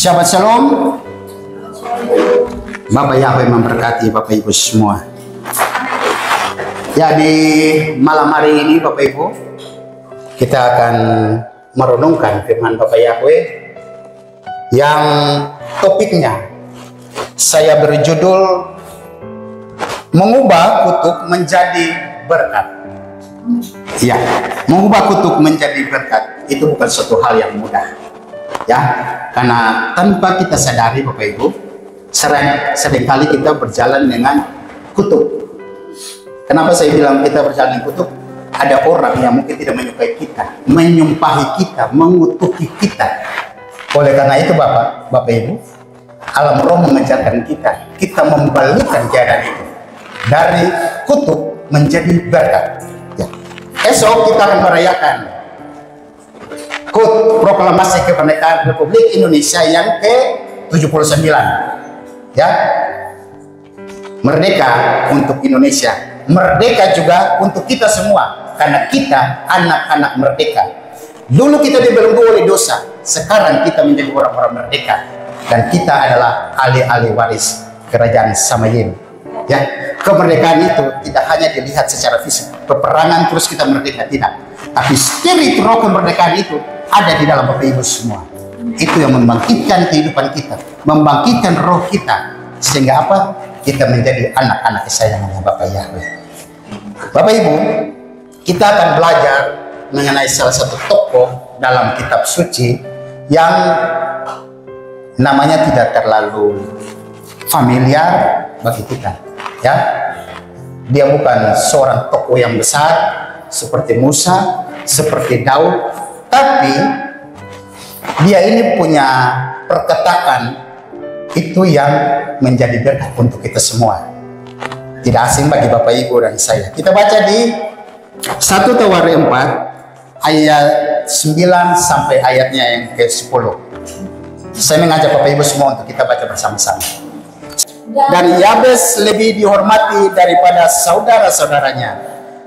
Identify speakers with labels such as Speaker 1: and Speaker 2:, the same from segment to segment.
Speaker 1: Shabbat Shalom. Bapak Yahweh memberkati Bapak Ibu semua. Ya, di malam hari ini Bapak Ibu, kita akan merenungkan firman Bapak Yahweh yang topiknya saya berjudul mengubah kutuk menjadi berkat. Ya, mengubah kutuk menjadi berkat itu bukan suatu hal yang mudah. Ya, karena tanpa kita sadari Bapak Ibu, seringkali kita berjalan dengan kutuk. Kenapa saya bilang kita berjalan dengan kutuk? Ada orang yang mungkin tidak menyukai kita, menyumpahi kita, mengutuki kita. Oleh karena itu Bapak Ibu, alam roh mengajarkan kita membalikkan keadaan itu dari kutuk menjadi berkat. Ya. Esok kita akan merayakan HUT Proklamasi Kemerdekaan Republik Indonesia yang ke-79. Ya. Merdeka untuk Indonesia, merdeka juga untuk kita semua, karena kita anak-anak merdeka. Dulu kita dibelenggu oleh dosa, sekarang kita menjadi orang-orang merdeka, dan kita adalah ahli-ahli waris kerajaan Samayim. Ya, kemerdekaan itu tidak hanya dilihat secara fisik, peperangan terus kita merdeka, tidak. Tapi spirit roh kemerdekaan itu ada di dalam Bapak Ibu semua. Itu yang membangkitkan kehidupan kita, membangkitkan roh kita, sehingga apa? Kita menjadi anak-anak kesayangannya Bapak Yahweh. Bapak Ibu, kita akan belajar mengenai salah satu tokoh dalam kitab suci yang namanya tidak terlalu familiar bagi kita. Ya, dia bukan seorang tokoh yang besar seperti Musa, seperti Daud, tapi dia ini punya perkataan itu yang menjadi berkat untuk kita semua. Tidak asing bagi Bapak Ibu dan saya. Kita baca di 1 Tawarikh 4 ayat 9 sampai ayatnya yang ke-10. Saya mengajak Bapak Ibu semua untuk kita baca bersama-sama. Dan Yabes lebih dihormati daripada saudara-saudaranya,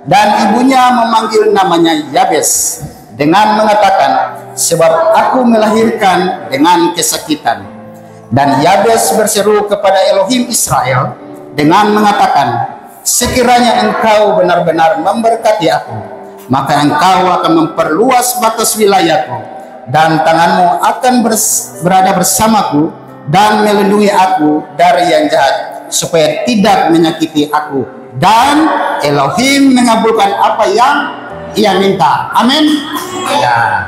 Speaker 1: dan ibunya memanggil namanya Yabes dengan mengatakan, sebab aku melahirkan dengan kesakitan. Dan Yabes berseru kepada Elohim Israel dengan mengatakan, sekiranya engkau benar-benar memberkati aku, maka engkau akan memperluas batas wilayahku, dan tanganmu akan berada bersamaku dan melindungi aku dari yang jahat, supaya tidak menyakiti aku. Dan Elohim mengabulkan apa yang ia minta. Amin. Ya,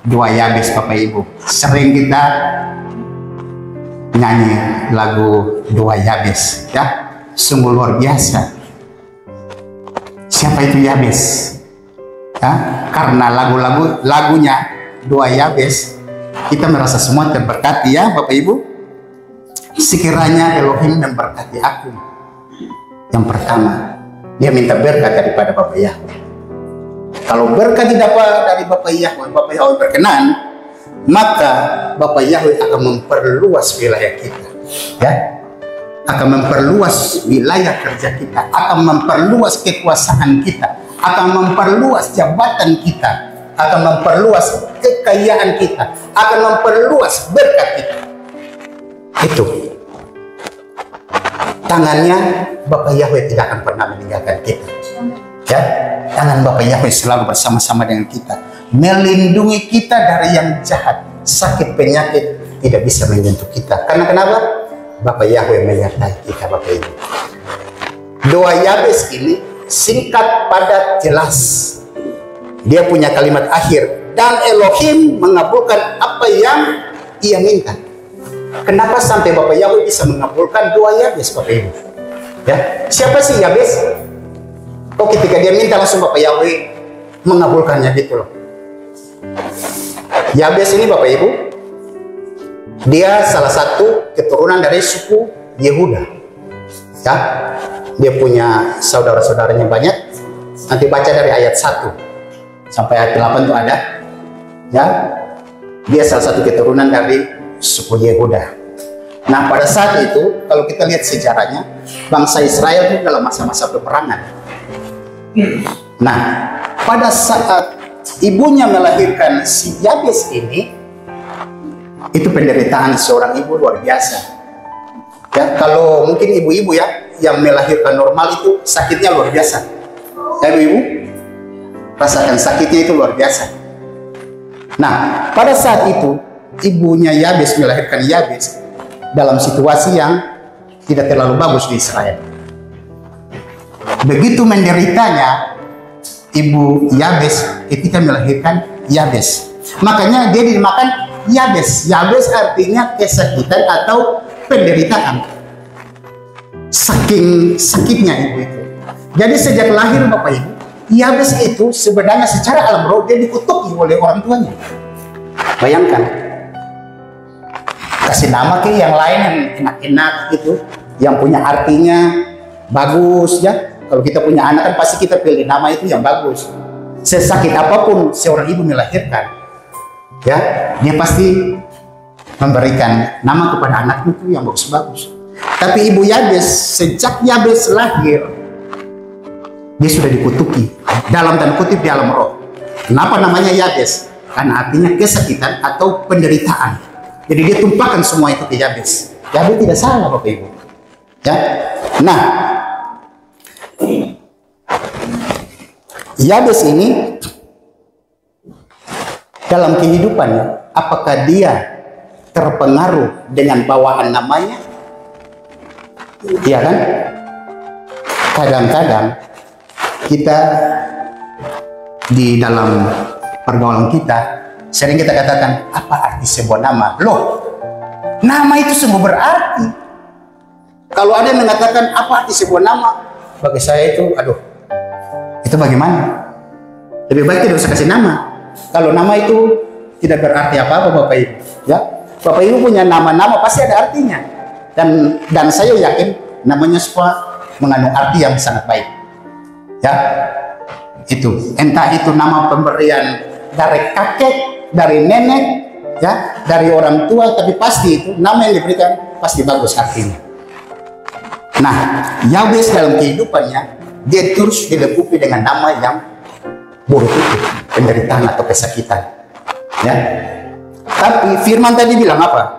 Speaker 1: dua Yabes Bapak Ibu. Sering kita nyanyi lagu dua Yabes, ya, sungguh luar biasa. Siapa itu Yabes? Ya, karena lagunya dua Yabes, kita merasa semua terberkati, ya Bapak Ibu. Sekiranya Elohim memberkati aku. Yang pertama, dia minta berkat daripada Bapak Yahweh. Kalau berkat didapat dari Bapak Yahweh berkenan, maka Bapak Yahweh akan memperluas wilayah kita, ya, akan memperluas wilayah kerja kita, akan memperluas kekuasaan kita, akan memperluas jabatan kita, akan memperluas kekayaan kita, akan memperluas berkat kita. Itu tangannya Bapak Yahweh tidak akan pernah meninggalkan kita, ya. Tangan Bapak Yahweh selalu bersama-sama dengan kita, melindungi kita dari yang jahat. Sakit penyakit tidak bisa menyentuh kita. Karena kenapa? Bapak Yahweh menyertai kita, Bapak Ibu. Doa Yabes ini singkat, padat, jelas. Dia punya kalimat akhir, dan Elohim mengabulkan apa yang ia minta. Kenapa sampai Bapak Yahweh bisa mengabulkan doa Yabes, Bapak Ibu? Ya, siapa sih Yabes? Kok ketika dia minta langsung Bapak Yahweh mengabulkannya gitu loh. Yabes ini Bapak Ibu, dia salah satu keturunan dari suku Yehuda. Ya, dia punya saudara-saudaranya banyak. Nanti baca dari ayat 1 sampai ayat 8 itu ada. Ya, dia salah satu keturunan dari suku Yehuda. Nah, pada saat itu kalau kita lihat sejarahnya, bangsa Israel itu dalam masa-masa peperangan. Nah, pada saat ibunya melahirkan si Yabes ini, Itu penderitaan seorang ibu luar biasa. Ya, kalau mungkin ibu-ibu ya yang melahirkan normal itu sakitnya luar biasa. Ya ibu-ibu, rasakan sakitnya itu luar biasa. Nah, pada saat itu ibunya Yabes melahirkan Yabes dalam situasi yang tidak terlalu bagus di Israel. Begitu menderitanya ibu Yabes ketika melahirkan Yabes. Makanya dia dinamakan Yabes. Yabes artinya kesakitan atau penderitaan. Saking sakitnya ibu itu. Jadi sejak lahir Bapak Ibu, Yabes itu sebenarnya secara alam roh dia dikutuki oleh orang tuanya. Bayangkan. Kasih nama ke yang lain yang enak-enak gitu, yang punya artinya bagus ya. Kalau kita punya anak kan pasti kita pilih nama itu yang bagus. Sesakit apapun seorang ibu melahirkan, ya, dia pasti memberikan nama kepada anaknya itu yang bagus-bagus. Tapi ibu Yabes sejak Yabes lahir dia sudah dikutuki dalam tanda kutip di alam roh. Kenapa namanya Yabes? Karena artinya kesakitan atau penderitaan. Jadi dia tumpahkan semua itu ke Yabes. Yabes tidak salah Bapak Ibu. Ya. Nah, Yabes ini dalam kehidupannya, apakah dia terpengaruh dengan bawaan namanya? Iya kan? Kadang-kadang kita di dalam pergaulan kita sering kita katakan, apa arti sebuah nama? Loh, nama itu semua berarti. Kalau ada yang mengatakan apa arti sebuah nama, bagi saya itu, aduh, itu bagaimana? Lebih baik tidak usah kasih nama. Kalau nama itu tidak berarti apa-apa Bapak Ibu, ya. Bapak Ibu punya nama-nama pasti ada artinya. Dan saya yakin namanya semua mengandung arti yang sangat baik. Ya. Itu, entah itu nama pemberian dari kakek, dari nenek, ya, dari orang tua, tapi pasti itu nama yang diberikan pasti bagus artinya. Nah, Yabes dalam kehidupannya dia terus dilengkapi dengan nama yang buruk itu, penderitaan atau kesakitan. Ya. Tapi firman tadi bilang apa?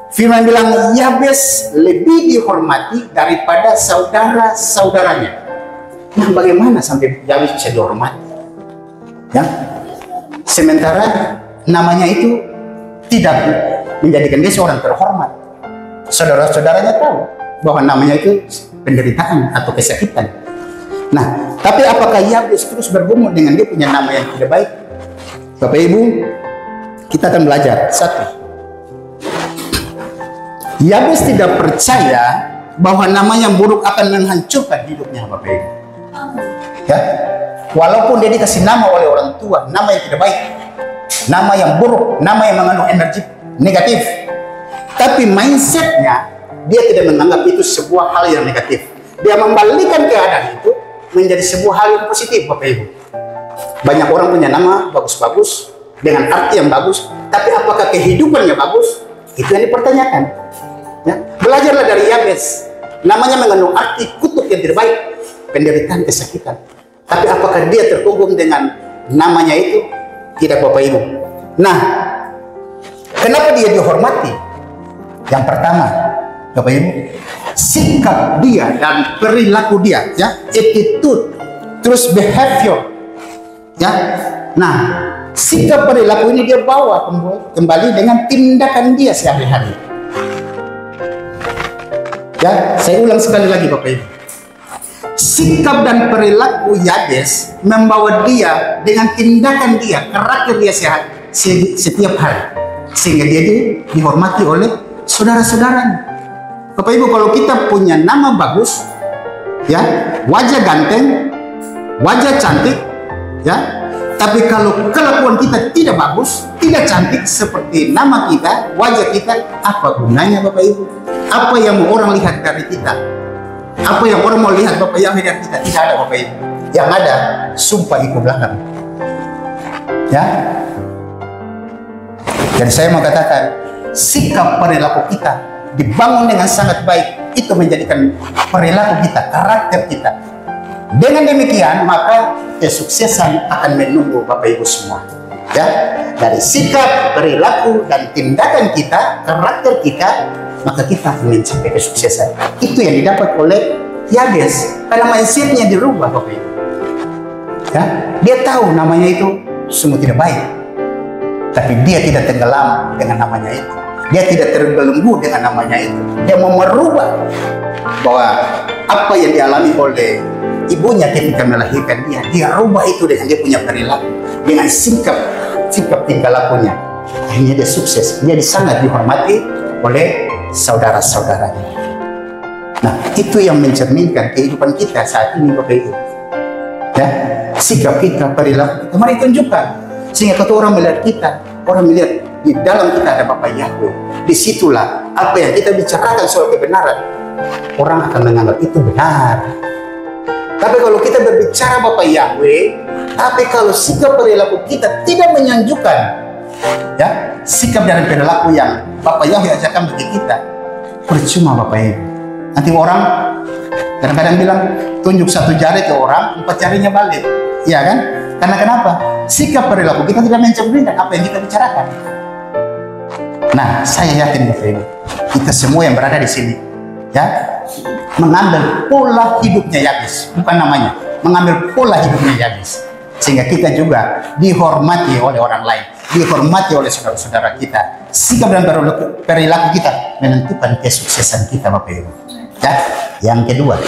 Speaker 1: Firman bilang Yabes lebih dihormati daripada saudara-saudaranya. Nah, bagaimana sampai Yabes bisa dihormati? Ya. Sementara namanya itu tidak menjadikan dia seorang terhormat. Saudara-saudaranya tahu bahwa namanya itu penderitaan atau kesakitan. Nah, tapi apakah Yabes terus bergumul dengan dia punya nama yang tidak baik? Bapak Ibu, kita akan belajar. Satu, Yabes tidak percaya bahwa nama yang buruk akan menghancurkan hidupnya, Bapak Ibu. Ya, walaupun dia dikasih nama oleh orang tua, nama yang tidak baik, nama yang buruk, nama yang mengandung energi negatif, tapi mindsetnya dia tidak menganggap itu sebuah hal yang negatif. Dia membalikkan keadaan itu menjadi sebuah hal yang positif, Bapak Ibu. Banyak orang punya nama bagus-bagus dengan arti yang bagus, tapi apakah kehidupannya bagus? Itu yang dipertanyakan. Ya. Belajarlah dari Yabes. Namanya mengandung arti kutuk yang tidak baik, penderitaan, kesakitan. Tapi apakah dia terhubung dengan namanya itu? Tidak, Bapak Ibu. Nah, kenapa dia dihormati? Yang pertama, Bapak Ibu, sikap dia dan perilaku dia, ya, attitude, terus behavior, ya. Nah, sikap perilaku ini dia bawa kembali dengan tindakan dia sehari-hari. Ya, saya ulang sekali lagi Bapak Ibu. Sikap dan perilaku Yabes membawa dia dengan tindakan dia, karakter dia setiap hari, sehingga dia dihormati oleh saudara-saudaranya. Bapak Ibu, kalau kita punya nama bagus, ya, wajah ganteng, wajah cantik, ya, tapi kalau kelakuan kita tidak bagus, tidak cantik seperti nama kita, wajah kita, apa gunanya Bapak Ibu? Apa yang mau orang lihat dari kita? Apa yang orang mau lihat Bapak yang dari kita? Tidak ada Bapak Ibu. Yang ada sumpah ikut belakang. Ya. Jadi saya mau katakan, sikap perilaku kita dibangun dengan sangat baik, itu menjadikan perilaku kita, karakter kita. Dengan demikian maka kesuksesan akan menunggu Bapak Ibu semua. Ya, dari sikap, perilaku, dan tindakan kita, karakter kita, maka kita akan mencapai kesuksesan. Itu yang didapat oleh Yabes, karena mindsetnya dirubah, Bapak Ibu. Ya, dia tahu namanya itu sungguh tidak baik, tapi dia tidak tenggelam dengan namanya itu. Dia tidak terbelenggu dengan namanya itu. Dia mau merubah bahwa apa yang dialami oleh ibunya ketika melahirkan dia rubah itu dengan dia punya perilaku, dengan sikap tingkah lakunya. Akhirnya dia sukses, dia sangat dihormati oleh saudara-saudaranya. Nah, itu yang mencerminkan kehidupan kita saat ini, Bapak Ibu. Ya, sikap kita, perilaku kita, mari tunjukkan sehingga ketika orang melihat kita, orang melihat di dalam kita ada Bapak Yahweh. Disitulah apa yang kita bicarakan soal kebenaran, orang akan menganggap itu benar. Tapi kalau kita berbicara Bapak Yahweh, tapi kalau sikap perilaku kita tidak menunjukkan ya sikap dan perilaku yang Bapak Yahweh ajarkan bagi kita, percuma Bapak Ibu. Nanti orang kadang-kadang bilang tunjuk satu jari ke orang, 4 jarinya balik, ya kan? Karena kenapa? Sikap perilaku kita tidak mencerminkan apa yang kita bicarakan. Nah, saya yakin Bapak Ibu, kita semua yang berada di sini, ya, mengambil pola hidupnya Yabes, bukan namanya, mengambil pola hidupnya Yabes, sehingga kita juga dihormati oleh orang lain, dihormati oleh saudara-saudara kita. Sikap dan perilaku kita menentukan kesuksesan kita, Bapak Ibu. Ya, yang kedua,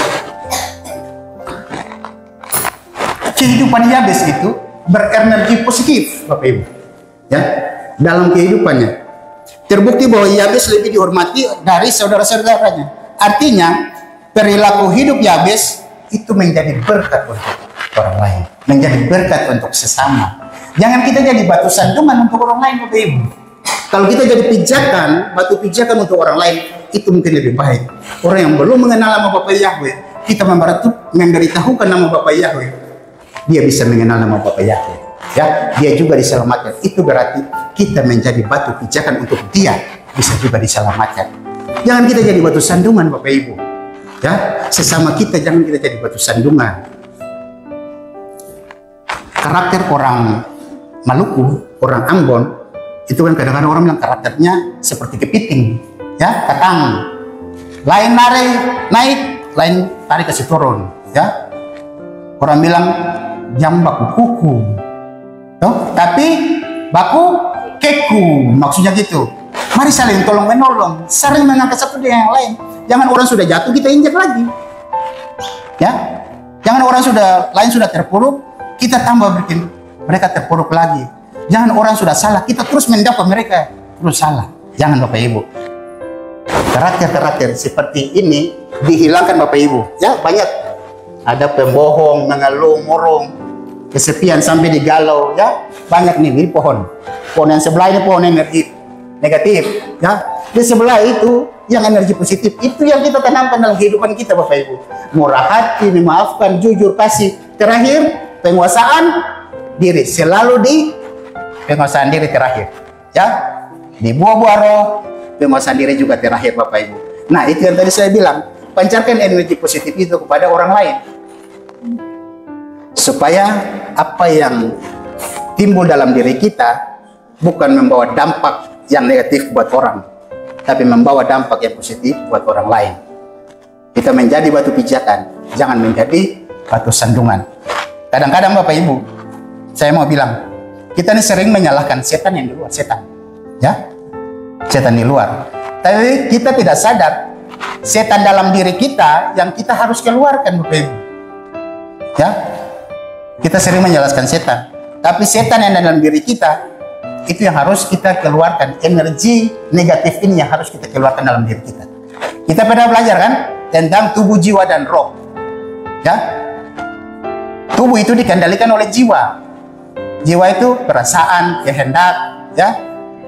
Speaker 1: kehidupan Yabes itu berenergi positif, Bapak Ibu. Ya, dalam kehidupannya terbukti bahwa Yabes lebih dihormati dari saudara-saudaranya. Artinya, perilaku hidup Yabes itu menjadi berkat untuk orang lain, menjadi berkat untuk sesama. Jangan kita jadi batu sandungan untuk orang lain, Bapak Ibu. Kalau kita jadi pijakan, batu pijakan untuk orang lain, itu mungkin lebih baik. Orang yang belum mengenal nama Bapak Yahweh, kita memberitahukan nama Bapak Yahweh, dia bisa mengenal nama Bapak Yahweh. Ya, dia juga diselamatkan. Itu berarti kita menjadi batu pijakan untuk dia bisa juga diselamatkan. Jangan kita jadi batu sandungan, Bapak Ibu. Ya, sesama kita jangan kita jadi batu sandungan. Karakter orang Maluku, orang Ambon, itu kan kadang-kadang orang bilang karakternya seperti kepiting, ya, katang. Lain naik, lain tarik kasih turun, ya. Orang bilang jam baku kuku, tapi baku keku, maksudnya gitu. Mari saling tolong menolong, saling mengangkat satu dengan yang lain. Jangan orang sudah jatuh kita injak lagi, ya. Jangan orang lain sudah terpuruk kita tambah bikin mereka terpuruk lagi. Jangan orang sudah salah kita terus mendakwa mereka terus salah. Jangan Bapak Ibu. Karakter-karakter seperti ini dihilangkan Bapak Ibu. Ya, banyak ada pembohong, mengeluh, murung, kesepian sampai digalau, ya. Banyak nih di pohon. Pohon yang sebelah ini pohon energi negatif, ya. Di sebelah itu yang energi positif. Itu yang kita tanamkan dalam kehidupan kita, Bapak Ibu. Murah hati, memaafkan, jujur, kasih. Terakhir, penguasaan diri. Selalu di penguasaan diri terakhir, ya. Di buah-buah roh, penguasaan diri juga terakhir, Bapak Ibu. Nah, itu yang tadi saya bilang, pancarkan energi positif itu kepada orang lain, supaya apa yang timbul dalam diri kita bukan membawa dampak yang negatif buat orang, tapi membawa dampak yang positif buat orang lain. Kita menjadi batu pijakan, jangan menjadi batu sandungan. Kadang-kadang Bapak Ibu, saya mau bilang, kita ini sering menyalahkan setan yang di luar, ya, setan di luar. Tapi kita tidak sadar setan dalam diri kita yang kita harus keluarkan, Bapak Ibu. Ya, kita sering menyalahkan setan, tapi setan yang dalam diri kita itu yang harus kita keluarkan. Energi negatif ini yang harus kita keluarkan dalam diri kita. Kita pernah belajar kan tentang tubuh, jiwa, dan roh. Ya, tubuh itu dikendalikan oleh jiwa. Jiwa itu perasaan, kehendak, ya.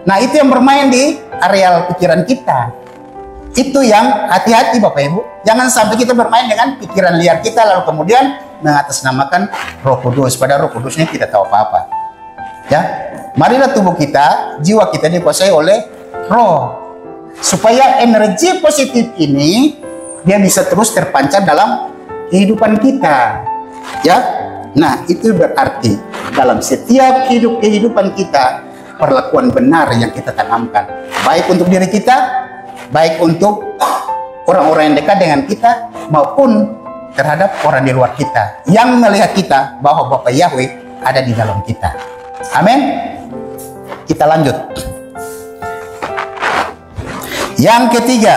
Speaker 1: Nah, itu yang bermain di areal pikiran kita. Itu yang hati-hati Bapak Ibu. Jangan sampai kita bermain dengan pikiran liar kita lalu kemudian mengatasnamakan Roh Kudus. Padahal Roh Kudusnya tidak tahu apa-apa. Ya, marilah tubuh kita, jiwa kita dikuasai oleh roh. Supaya energi positif ini dia bisa terus terpancar dalam kehidupan kita. Ya. Nah, itu berarti dalam setiap kehidupan kita, perlakuan benar yang kita tanamkan, baik untuk diri kita, baik untuk orang-orang yang dekat dengan kita, maupun terhadap orang di luar kita yang melihat kita bahwa Bapa Yahweh ada di dalam kita. Amin. Kita lanjut. Yang ketiga,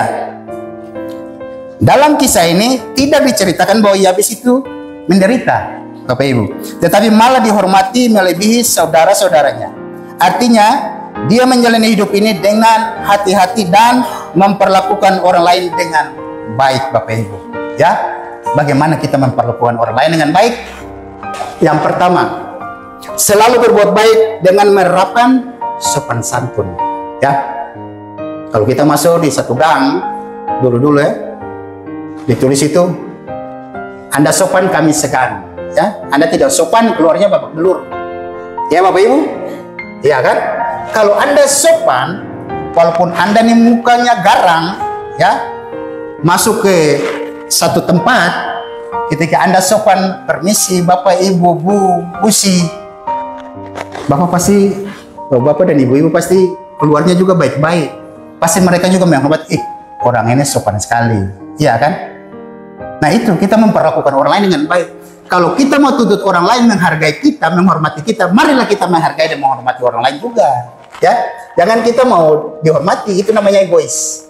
Speaker 1: dalam kisah ini tidak diceritakan bahwa Yabes itu menderita, Bapak Ibu, tetapi malah dihormati melebihi saudara-saudaranya. Artinya, dia menjalani hidup ini dengan hati-hati dan memperlakukan orang lain dengan baik, Bapak Ibu. Ya, bagaimana kita memperlakukan orang lain dengan baik? Yang pertama, selalu berbuat baik dengan menerapkan sopan santun. Ya, kalau kita masuk di satu gang, dulu ya, ditulis itu, Anda sopan kami segan. Ya, Anda tidak sopan keluarnya babak belur. Ya Bapak Ibu, ya kan? Kalau Anda sopan, walaupun Anda nih mukanya garang, ya, masuk ke satu tempat, ketika Anda sopan, permisi Bapak Ibu, Bu, Busi, Bapak pasti, Bapak dan Ibu-ibu pasti keluarnya juga baik-baik. Pasti mereka juga menghormati, orang ini sopan sekali, ya kan? Nah itu, kita memperlakukan orang lain dengan baik. Kalau kita mau tuntut orang lain menghargai kita, menghormati kita, marilah kita menghargai dan menghormati orang lain juga. Ya, jangan kita mau dihormati, itu namanya egois.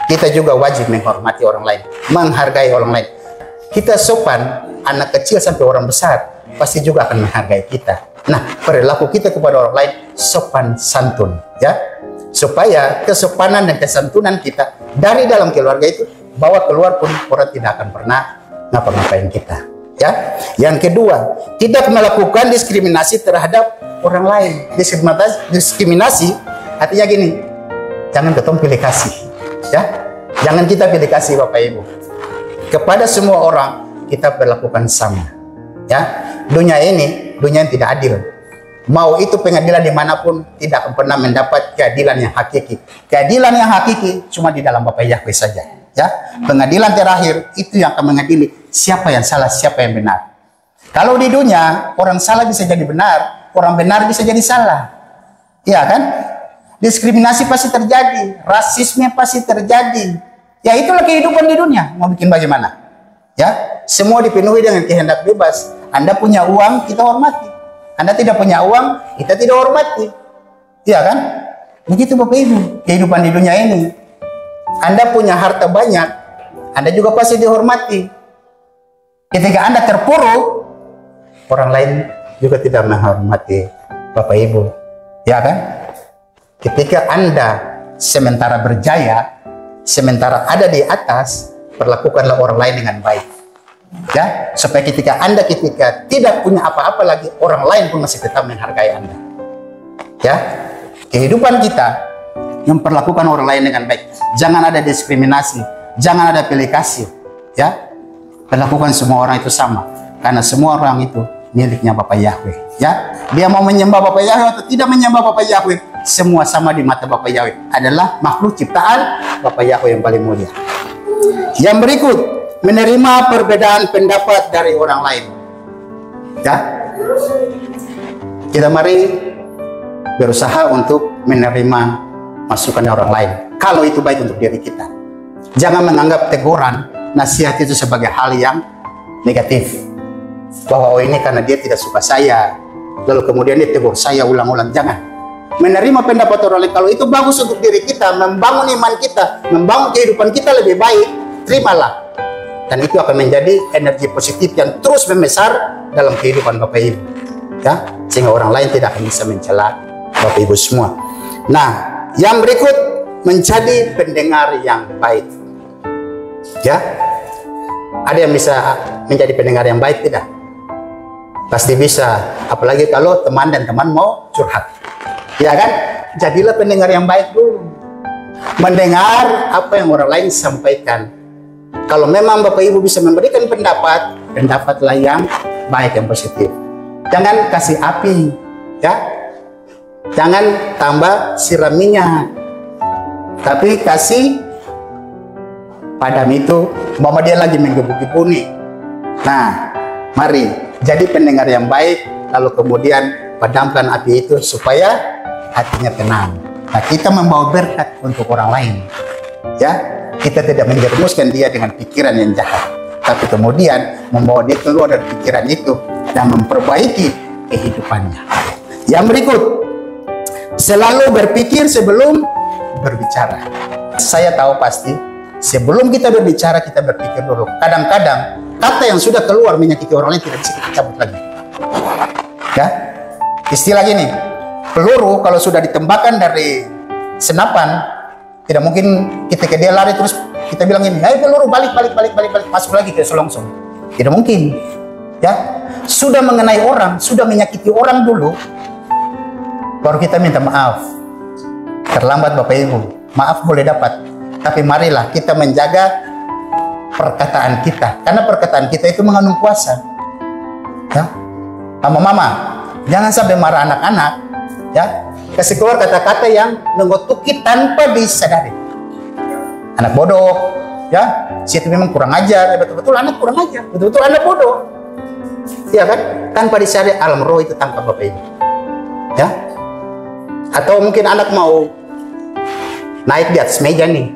Speaker 1: Kita juga wajib menghormati orang lain, menghargai orang lain. Kita sopan, anak kecil sampai orang besar pasti juga akan menghargai kita. Nah, perilaku kita kepada orang lain sopan santun, ya, supaya kesopanan dan kesantunan kita dari dalam keluarga itu bawa keluar pun orang tidak akan pernah ngapa-ngapain kita. Ya, yang kedua, tidak melakukan diskriminasi terhadap orang lain. Diskriminasi artinya gini, jangan ketemu pilih kasih, ya, jangan kita pilih kasih Bapak Ibu. Kepada semua orang kita berlakukan sama. Ya, dunia ini dunia yang tidak adil. Mau itu pengadilan dimanapun tidak akan pernah mendapat keadilan yang hakiki. Keadilan yang hakiki cuma di dalam Bapa Yahweh saja. Ya, pengadilan terakhir itu yang akan mengadili siapa yang salah, siapa yang benar. Kalau di dunia orang salah bisa jadi benar, orang benar bisa jadi salah. Iya kan? Diskriminasi pasti terjadi, rasisme pasti terjadi. Ya itulah kehidupan di dunia. Mau bikin bagaimana? Ya, semua dipenuhi dengan kehendak bebas. Anda punya uang, kita hormati. Anda tidak punya uang, kita tidak hormati. Iya kan? Begitu Bapak Ibu, kehidupan di dunia ini. Anda punya harta banyak, Anda juga pasti dihormati. Ketika Anda terpuruk, orang lain juga tidak menghormati Bapak Ibu. Ya kan? Ketika Anda sementara berjaya, sementara ada di atas, perlakukanlah orang lain dengan baik. Ya, supaya ketika tidak punya apa-apa lagi, orang lain pun masih tetap menghargai Anda. Ya, kehidupan kita memperlakukan orang lain dengan baik. Jangan ada diskriminasi, jangan ada pilih kasih. Ya, perlakukan semua orang itu sama, karena semua orang itu miliknya Bapa Yahweh. Ya, dia mau menyembah Bapa Yahweh atau tidak menyembah Bapa Yahweh, semua sama di mata Bapa Yahweh. Adalah makhluk ciptaan Bapa Yahweh yang paling mulia. Yang berikut, menerima perbedaan pendapat dari orang lain. Ya, kita mari berusaha untuk menerima masukan orang lain, kalau itu baik untuk diri kita. Jangan menganggap teguran, nasihat itu sebagai hal yang negatif, bahwa oh ini karena dia tidak suka saya, lalu kemudian dia tegur saya ulang-ulang. Jangan. Menerima pendapat orang lain, kalau itu bagus untuk diri kita, membangun iman kita, membangun kehidupan kita lebih baik, terimalah. Dan itu akan menjadi energi positif yang terus membesar dalam kehidupan Bapak Ibu. Ya, sehingga orang lain tidak akan bisa mencela Bapak Ibu semua. Nah, yang berikut, menjadi pendengar yang baik. Ya, ada yang bisa menjadi pendengar yang baik tidak? Pasti bisa, apalagi kalau teman dan teman mau curhat. Ya kan? Jadilah pendengar yang baik dulu. Mendengar apa yang orang lain sampaikan. Kalau memang Bapak Ibu bisa memberikan pendapat, pendapatlah yang baik, yang positif. Jangan kasih api, ya. Jangan tambah siram minyak, tapi kasih padam itu, mama dia lagi menggebu-gebu nih. Nah, mari jadi pendengar yang baik, lalu kemudian padamkan api itu supaya hatinya tenang. Nah, kita membawa berkat untuk orang lain. Ya, kita tidak menjerumuskan dia dengan pikiran yang jahat, tapi kemudian membawa dia keluar dari pikiran itu dan memperbaiki kehidupannya. Yang berikut, selalu berpikir sebelum berbicara. Saya tahu pasti sebelum kita berbicara, kita berpikir dulu. Kadang-kadang kata yang sudah keluar menyakiti orang lain tidak bisa kita cabut lagi. Ya, istilah gini, peluru kalau sudah ditembakkan dari senapan, tidak mungkin ketika dia lari terus kita bilang ini, ayo peluru balik, masuk lagi ke selongsong. Tidak mungkin. Ya, sudah mengenai orang, sudah menyakiti orang dulu, baru kita minta maaf. Terlambat Bapak Ibu, maaf boleh dapat, tapi marilah kita menjaga perkataan kita, karena perkataan kita itu mengandung kuasa. Ya, mama, jangan sampai marah anak-anak. Ya, kasih keluar kata-kata yang mengutuki tanpa disadari. Anak bodoh, ya, si itu memang kurang ajar, betul-betul anak kurang ajar, betul-betul anak bodoh. Ya kan, tanpa disadari alam roh itu tangkap Bapak Ibu. Ya, atau mungkin anak mau naik di atas meja nih,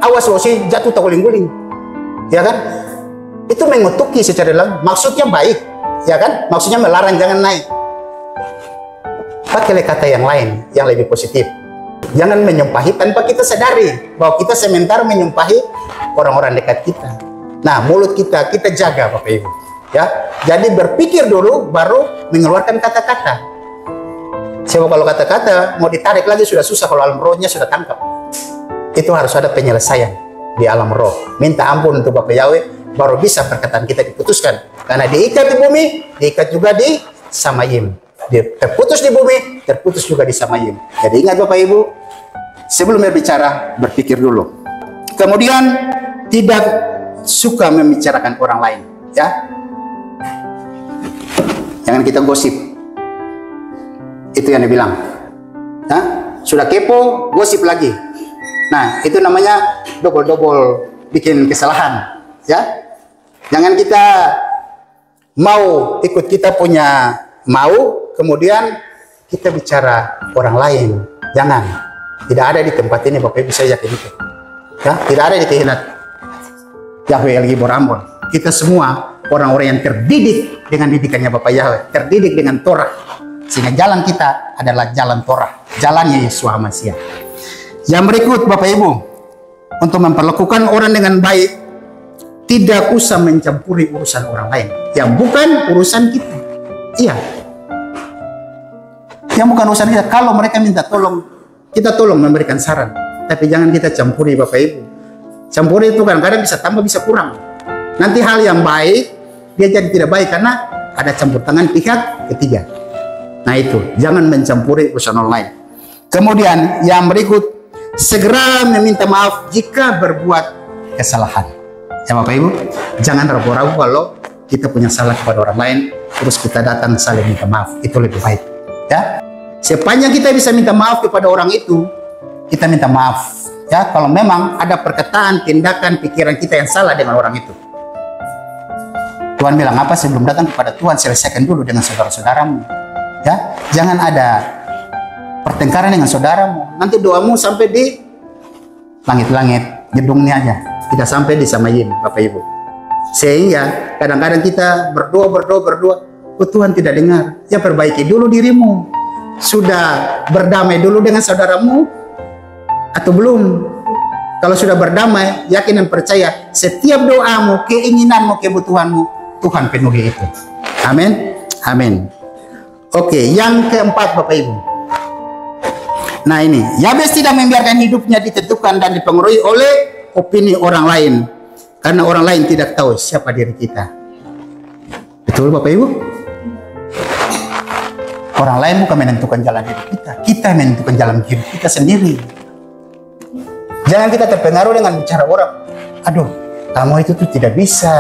Speaker 1: awas loh sih jatuh terguling-guling, ya kan? Itu mengutuki secara langsung, maksudnya baik, ya kan? Maksudnya melarang jangan naik. Pakailah kata yang lain, yang lebih positif. Jangan menyumpahi tanpa kita sadari bahwa kita sementara menyumpahi orang-orang dekat kita. Nah, mulut kita jaga Bapak Ibu. Ya, jadi berpikir dulu baru mengeluarkan kata-kata. Sebab kalau kata-kata mau ditarik lagi sudah susah kalau alam rohnya sudah tangkap. Itu harus ada penyelesaian di alam roh. Minta ampun untuk Bapak Yahweh, baru bisa perkataan kita diputuskan. Karena diikat di bumi, diikat juga di Samayim. Terputus di bumi, terputus juga di Samayim. Jadi ingat Bapak Ibu, sebelum berbicara, berpikir dulu. Kemudian, tidak suka membicarakan orang lain. Ya, jangan kita gosip. Itu yang dibilang. Nah, sudah kepo, gosip lagi. Nah, itu namanya double-double bikin kesalahan. Ya, jangan kita mau ikut kita punya mau, kemudian kita bicara orang lain. Jangan. Tidak ada di tempat ini Bapak Ibu, saya yakin itu. Ya, tidak ada di kehendak Yahweh El Gibor Ambon. Kita semua orang-orang yang terdidik dengan didikannya Bapak Yahweh, terdidik dengan Torah, sehingga jalan kita adalah jalan Torah, jalannya Yesus Masih. Yang berikut Bapak Ibu, untuk memperlakukan orang dengan baik, tidak usah mencampuri urusan orang lain yang bukan urusan kita. Iya, yang bukan urusan kita. Kalau mereka minta tolong, kita tolong memberikan saran, tapi jangan kita campuri Bapak Ibu. Campuri itu kadang-kadang bisa tambah, bisa kurang. Nanti hal yang baik dia jadi tidak baik karena ada campur tangan pihak ketiga. Nah itu, jangan mencampuri urusan orang lain. Kemudian yang berikut, segera meminta maaf jika berbuat kesalahan. Ya Bapak Ibu, jangan ragu-ragu kalau kita punya salah kepada orang lain, terus kita datang saling minta maaf. Itu lebih baik. Ya, sepanjang kita bisa minta maaf kepada orang itu, kita minta maaf. Ya, kalau memang ada perkataan, tindakan, pikiran kita yang salah dengan orang itu. Tuhan bilang apa sebelum datang kepada Tuhan, selesaikan dulu dengan saudara-saudaramu. Ya, jangan ada pertengkaran dengan saudaramu. Nanti doamu sampai di langit-langit, gedungnya aja, tidak sampai di Samayim, Bapak Ibu. Sehingga kadang-kadang kita berdoa, oh Tuhan tidak dengar. Ya, perbaiki dulu dirimu. Sudah berdamai dulu dengan saudaramu atau belum? Kalau sudah berdamai, yakin dan percaya, setiap doamu, keinginanmu, kebutuhanmu, Tuhan penuhi itu. Amin. Amin. Oke, yang keempat Bapak Ibu. Nah ini, Yabes tidak membiarkan hidupnya ditentukan dan dipengaruhi oleh opini orang lain. Karena orang lain tidak tahu siapa diri kita. Betul Bapak Ibu? Orang lain bukan menentukan jalan hidup kita. Kita menentukan jalan hidup kita sendiri. Jangan kita terpengaruh dengan bicara orang. Aduh, kamu itu tuh tidak bisa.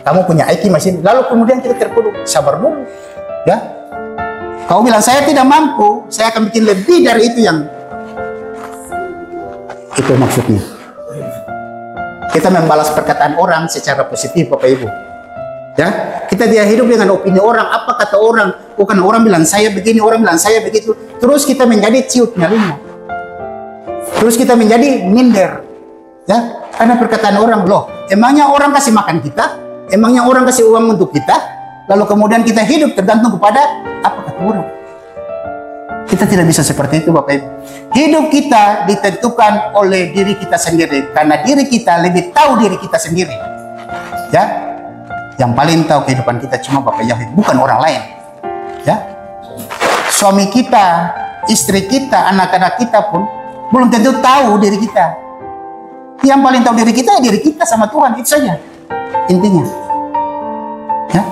Speaker 1: Kamu punya IQ masih. Lalu kemudian kita terpuruk. Sabar dulu. Ya. Kau bilang saya tidak mampu, saya akan bikin lebih dari itu yang itu maksudnya. Kita membalas perkataan orang secara positif Bapak Ibu. Ya, kita tidak hidup dengan opini orang, apa kata orang. Bukan orang bilang saya begini, orang bilang saya begitu. Terus kita menjadi ciut nyalinya. Terus kita menjadi minder. Ya, karena perkataan orang, loh, emangnya orang kasih makan kita? Emangnya orang kasih uang untuk kita? Lalu kemudian kita hidup tergantung kepada apa kata orang. Kita tidak bisa seperti itu, Bapak Ibu. Hidup kita ditentukan oleh diri kita sendiri. Karena diri kita lebih tahu diri kita sendiri. Ya, yang paling tahu kehidupan kita cuma Bapak Yahweh, bukan orang lain. Ya, suami kita, istri kita, anak-anak kita pun belum tentu tahu diri kita. Yang paling tahu diri kita, diri kita sama Tuhan, itu saja intinya. Ya,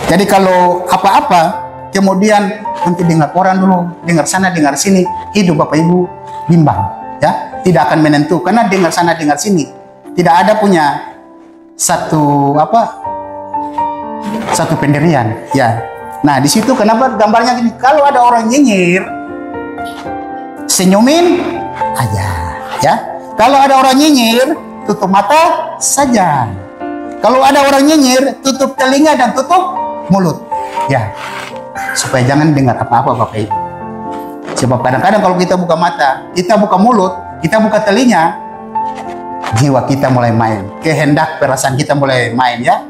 Speaker 1: jadi kalau apa-apa, kemudian nanti dengar orang dulu, dengar sana, dengar sini, hidup Bapak Ibu bimbang. Ya, tidak akan menentu karena dengar sana, dengar sini, tidak ada punya satu pendirian. Ya, nah di situ kenapa gambarnya gini? Kalau ada orang nyinyir, senyumin aja. Ya, kalau ada orang nyinyir, tutup mata saja. Kalau ada orang nyinyir, tutup telinga dan tutup mulut. Ya, supaya jangan dengar apa-apa Bapak Ibu. Sebab kadang-kadang kalau kita buka mata, kita buka mulut, kita buka telinga, jiwa kita mulai main, kehendak perasaan kita mulai main, ya.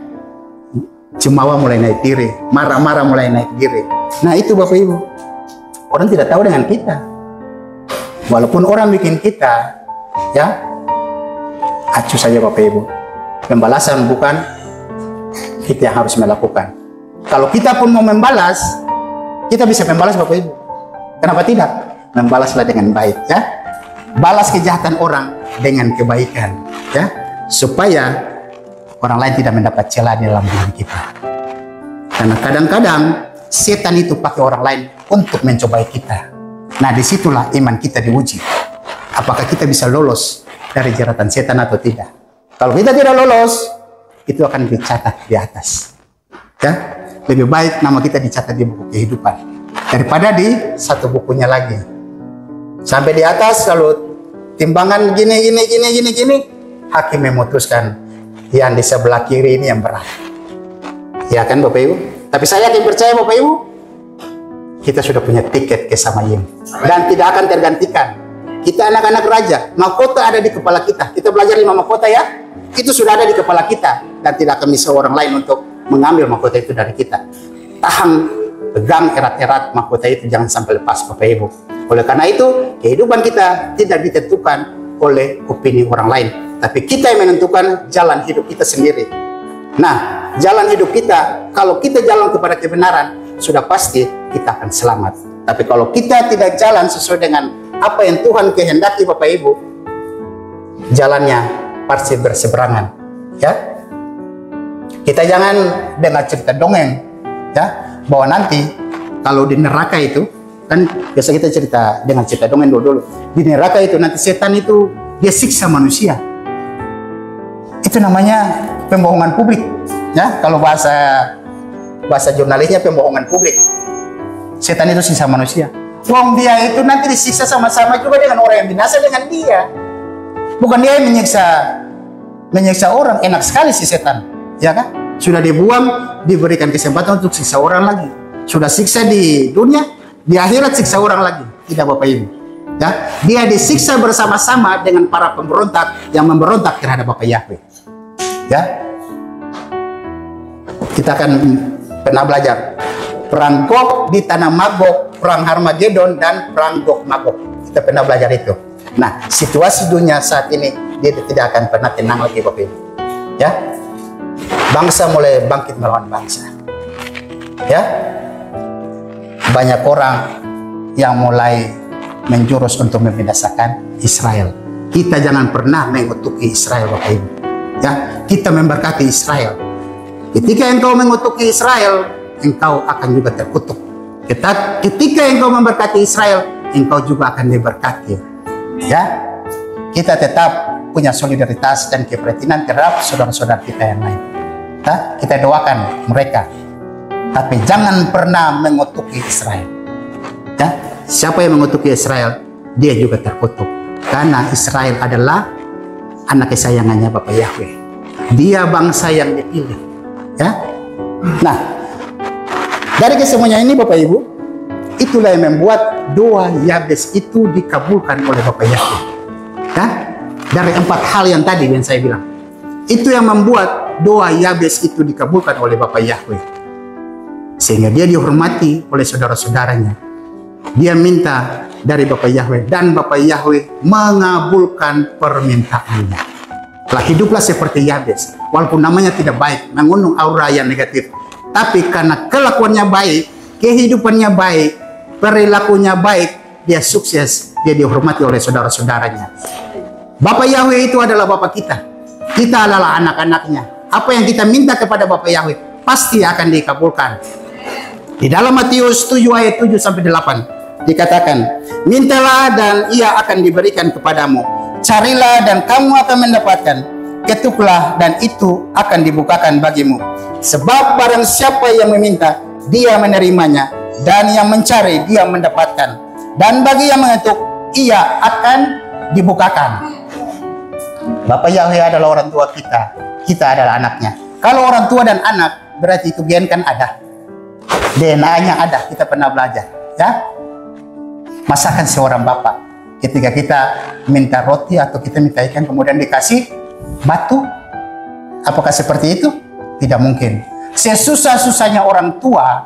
Speaker 1: Cemawa mulai naik diri, marah-marah mulai naik diri. Nah itu Bapak Ibu, orang tidak tahu dengan kita. Walaupun orang bikin kita, ya, acuh saja Bapak Ibu. Pembalasan bukan kita yang harus melakukan. Kalau kita pun mau membalas, kita bisa membalas Bapak Ibu. Kenapa tidak? Membalaslah dengan baik, ya. Balas kejahatan orang dengan kebaikan, ya, supaya orang lain tidak mendapat celah di dalam diri kita. Karena kadang-kadang setan itu pakai orang lain untuk mencobai kita. Nah, disitulah iman kita diuji. Apakah kita bisa lolos dari jeratan setan atau tidak? Kalau kita tidak lolos, itu akan dicatat di atas. Ya, lebih baik nama kita dicatat di buku kehidupan daripada di satu bukunya lagi. Sampai di atas, kalau timbangan gini, hakim memutuskan yang di sebelah kiri ini yang berat. Ya kan Bapak Ibu? Tapi saya yakin percaya Bapak Ibu, kita sudah punya tiket ke Samayim. Dan tidak akan tergantikan. Kita anak-anak raja, mahkota ada di kepala kita. Kita belajar 5 mahkota, ya. Itu sudah ada di kepala kita. Dan tidak akan bisa orang lain untuk mengambil mahkota itu dari kita. Tahan, pegang erat-erat mahkota itu, jangan sampai lepas Bapak Ibu. Oleh karena itu, kehidupan kita tidak ditentukan oleh opini orang lain, tapi kita yang menentukan jalan hidup kita sendiri. Nah, jalan hidup kita, kalau kita jalan kepada kebenaran, sudah pasti kita akan selamat. Tapi kalau kita tidak jalan sesuai dengan apa yang Tuhan kehendaki Bapak Ibu, jalannya pasti berseberangan. Ya, kita jangan dengar cerita dongeng, ya, bahwa nanti kalau di neraka itu, kan biasa kita cerita dengan cerita dongeng dulu. Di neraka itu nanti setan itu dia siksa manusia. Itu namanya pembohongan publik, ya. Kalau bahasa jurnalisnya pembohongan publik. Setan itu siksa manusia. Wong dia itu nanti disiksa sama-sama juga dengan orang yang binasa dengan dia. Bukan dia yang menyiksa orang. Enak sekali si setan, ya kan? Sudah dibuang, diberikan kesempatan untuk siksa orang lagi. Sudah siksa di dunia, di akhirat siksa orang lagi. Tidak Bapak Ibu, ya. Dia disiksa bersama-sama dengan para pemberontak yang memberontak terhadap Bapak Yahweh, ya. Kita akan pernah belajar perang Gog di tanah Magog, perang Harmagedon, dan perang Gog Magog. Kita pernah belajar itu. Nah, situasi dunia saat ini dia tidak akan pernah tenang lagi Bapak Ibu, ya. Bangsa mulai bangkit melawan bangsa, ya. Banyak orang yang mulai menjurus untuk membinasakan Israel. Kita jangan pernah mengutuki Israel Bapak Ibu, ya. Kita memberkati Israel. Ketika engkau mengutuki Israel, engkau akan juga terkutuk. Ketika engkau memberkati Israel, engkau juga akan diberkati, ya. Kita tetap punya solidaritas dan keprihatinan terhadap saudara-saudara kita yang lain, ya. Kita doakan mereka, tapi jangan pernah mengutuki Israel, ya. Siapa yang mengutuki Israel, dia juga terkutuk. Karena Israel adalah anak kesayangannya Bapak Yahweh. Dia bangsa yang dipilih, Ya. Nah, dari kesemuanya ini Bapak Ibu, itulah yang membuat doa Yabes itu dikabulkan oleh Bapak Yahweh. Ya, dari 4 hal yang tadi yang saya bilang, itu yang membuat doa Yabes itu dikabulkan oleh Bapak Yahweh, sehingga dia dihormati oleh saudara-saudaranya. Dia minta dari Bapak Yahweh, dan Bapak Yahweh mengabulkan permintaannya. Hiduplah seperti Yabes, walaupun namanya tidak baik, mengundang aura yang negatif, tapi karena kelakuannya baik, kehidupannya baik, perilakunya baik, dia sukses, dia dihormati oleh saudara-saudaranya. Bapak Yahweh itu adalah Bapak kita, kita adalah anak-anaknya. Apa yang kita minta kepada Bapak Yahweh pasti akan dikabulkan. Di dalam Matius 7 ayat 7 sampai 8 dikatakan, mintalah dan ia akan diberikan kepadamu, carilah dan kamu akan mendapatkan, ketuklah dan itu akan dibukakan bagimu. Sebab barang siapa yang meminta, dia menerimanya, dan yang mencari, dia mendapatkan, dan bagi yang mengetuk, ia akan dibukakan. Bapak Yahweh adalah orang tua kita, kita adalah anaknya. Kalau orang tua dan anak, berarti itu gen kan ada, DNA-nya ada, kita pernah belajar, ya. Masakan seorang bapak, ketika kita minta roti atau kita minta ikan kemudian dikasih batu, apakah seperti itu? Tidak mungkin. Sesusah-susahnya orang tua,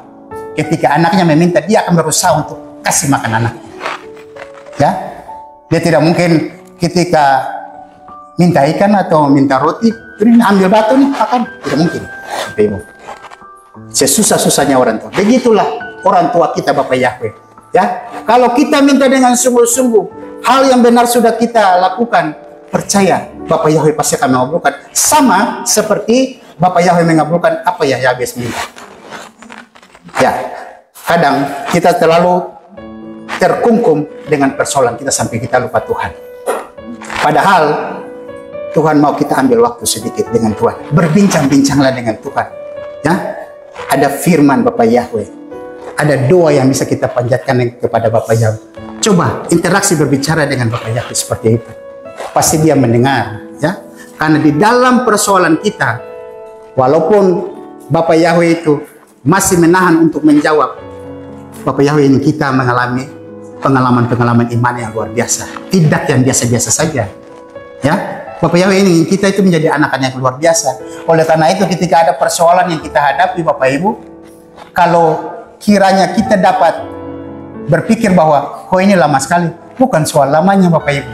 Speaker 1: ketika anaknya meminta, dia akan berusaha untuk kasih makan anaknya. Ya, dia tidak mungkin ketika minta ikan atau minta roti, ambil batu nih makan, tidak mungkin. Sesusah-susahnya orang tua. Begitulah orang tua kita Bapak Yahweh. Ya, kalau kita minta dengan sungguh-sungguh, hal yang benar sudah kita lakukan, percaya Bapak Yahweh pasti akan mengabulkan. Sama seperti Bapak Yahweh mengabulkan apa yang Yabes minta. Ya, kadang kita terlalu terkungkum dengan persoalan kita sampai kita lupa Tuhan. Padahal Tuhan mau kita ambil waktu sedikit dengan Tuhan, berbincang-bincanglah dengan Tuhan. Ya, ada firman Bapak Yahweh, ada doa yang bisa kita panjatkan kepada Bapak Yahweh. Coba interaksi berbicara dengan Bapak Yahweh seperti itu. Pasti dia mendengar, ya. Karena di dalam persoalan kita, walaupun Bapak Yahweh itu masih menahan untuk menjawab, Bapak Yahweh ingin kita mengalami pengalaman-pengalaman iman yang luar biasa, tidak yang biasa-biasa saja. Ya, Bapak Yahweh ingin kita itu menjadi anak-anak yang luar biasa. Oleh karena itu, ketika ada persoalan yang kita hadapi, Bapak Ibu, kalau kiranya kita dapat berpikir bahwa ini lama sekali, bukan soal lamanya Bapak Ibu,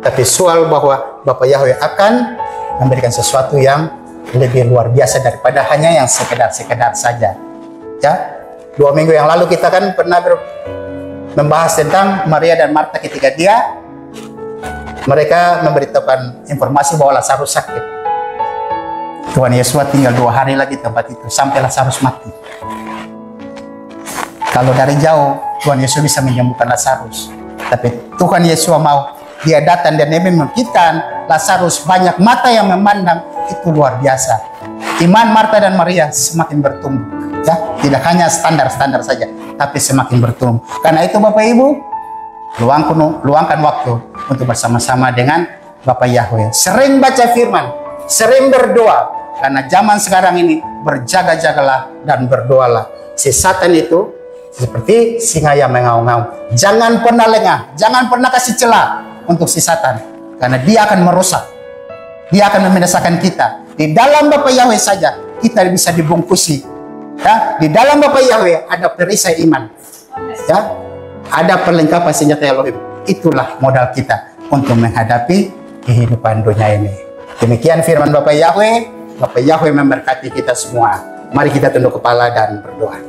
Speaker 1: tapi soal bahwa Bapak Yahweh akan memberikan sesuatu yang lebih luar biasa daripada hanya yang sekedar-sekedar saja. Ya, 2 minggu yang lalu kita kan pernah membahas tentang Maria dan Marta ketika mereka memberitahukan informasi bahwa Lazarus sakit. Tuhan Yesus tinggal 2 hari lagi tempat itu sampai Lazarus mati. Kalau dari jauh Tuhan Yesus bisa menyembuhkan Lazarus, tapi Tuhan Yesus mau dia datang dan dia membangkitkan Lazarus. Banyak mata yang memandang, itu luar biasa. Iman Marta dan Maria semakin bertumbuh, ya, tidak hanya standar-standar saja, tapi semakin bertumbuh. Karena itu Bapak Ibu, luangkan waktu untuk bersama-sama dengan Bapak Yahweh. Sering baca firman, sering berdoa, karena zaman sekarang ini berjaga-jagalah dan berdoalah. Si Satan itu seperti singa yang mengaum-ngaum. Jangan pernah lengah, jangan pernah kasih celah untuk si Satan, karena dia akan merusak, dia akan membinasakan kita. Di dalam Bapak Yahweh saja kita bisa dibungkusi. Ya, di dalam Bapak Yahweh ada perisai iman. Ya, ada perlengkapan senjata Elohim. Itulah modal kita untuk menghadapi kehidupan dunia ini. Demikian firman Bapak Yahweh. Bapak Yahweh memberkati kita semua. Mari kita tunduk kepala dan berdoa.